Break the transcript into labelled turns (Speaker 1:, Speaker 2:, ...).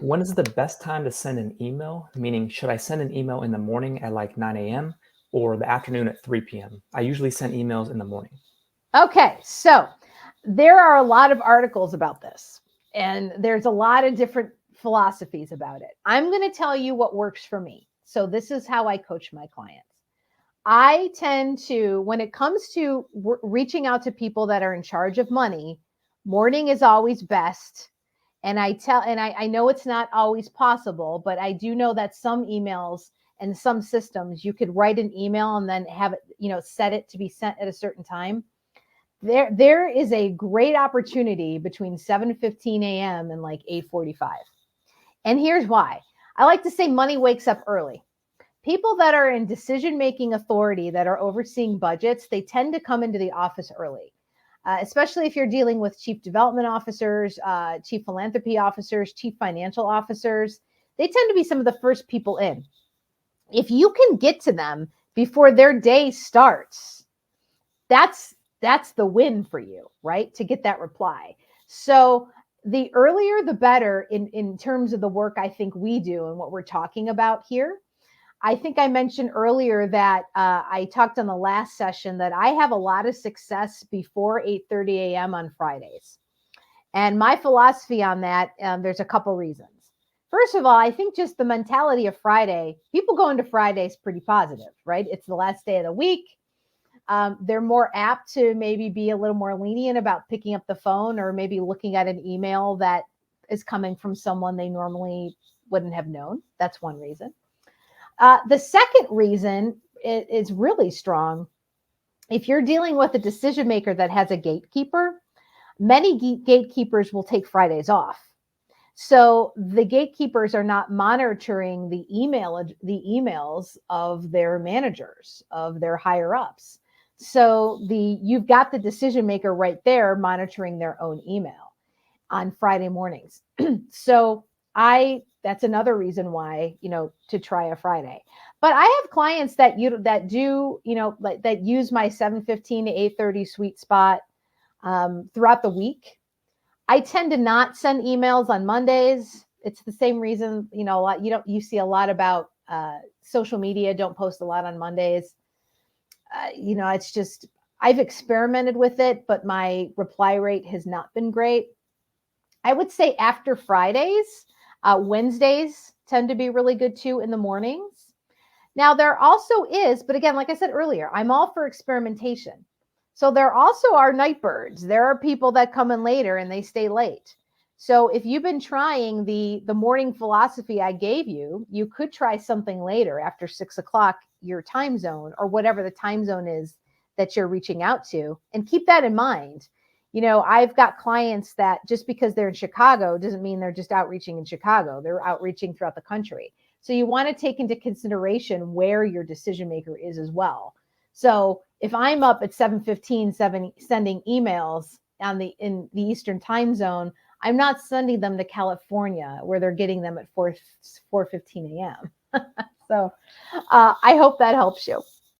Speaker 1: When is the best time to send an email? Meaning, should I send an email in the morning at like 9 a.m. or the afternoon at 3 p.m.? I usually send emails in the morning.
Speaker 2: Okay, so there are a lot of articles about this, and there's a lot of different philosophies about it. I'm going to tell you what works for me. So, this is how I coach my clients. I tend to, when it comes to reaching out to people that are in charge of money, morning is always best. And I know it's not always possible, but I do know that some emails and some systems, you could write an email and then have it, set it to be sent at a certain time. There is a great opportunity between 7:15 a.m. and like 8:45. And here's why. I like to say money wakes up early. People that are in decision making authority, that are overseeing budgets, they tend to come into the office early. Especially if you're dealing with chief development officers, chief philanthropy officers, chief financial officers. They tend to be some of the first people in. If you can get to them before their day starts, that's the win for you, right? To get that reply. So the earlier the better in terms of the work I think we do and what we're talking about here. I think I mentioned earlier that I talked on the last session that I have a lot of success before 8:30 a.m. on Fridays. And my philosophy on that, there's a couple reasons. First of all, I think just the mentality of Friday, people go into Fridays pretty positive, right? It's the last day of the week. They're more apt to maybe be a little more lenient about picking up the phone or maybe looking at an email that is coming from someone they normally wouldn't have known. That's one reason. The second reason is really strong. If you're dealing with a decision maker that has a gatekeeper, many gatekeepers will take Fridays off. So the gatekeepers are not monitoring the emails of their managers, of their higher ups. So you've got the decision maker right there monitoring their own email on Friday mornings. So that's another reason why, to try a Friday. But I have clients that do, that use my 7:15 to 8:30 sweet spot throughout the week. I tend to not send emails on Mondays. It's the same reason, a lot you see a lot about social media, don't post a lot on Mondays. It's just I've experimented with it, but my reply rate has not been great. I would say after Fridays, Wednesdays tend to be really good too in the mornings. Now, there also is, but again, like I said earlier, I'm all for experimentation. So there also are night birds. There are people that come in later and they stay late. So if you've been trying the morning philosophy I gave you, you could try something later after 6 o'clock your time zone or whatever the time zone is that you're reaching out to. And keep that in mind. I've got clients that just because they're in Chicago doesn't mean they're just outreaching in Chicago. They're outreaching throughout the country. So you want to take into consideration where your decision maker is as well. So if I'm up at 7:15, sending emails in the Eastern time zone, I'm not sending them to California where they're getting them at 4:15 a.m. So I hope that helps you.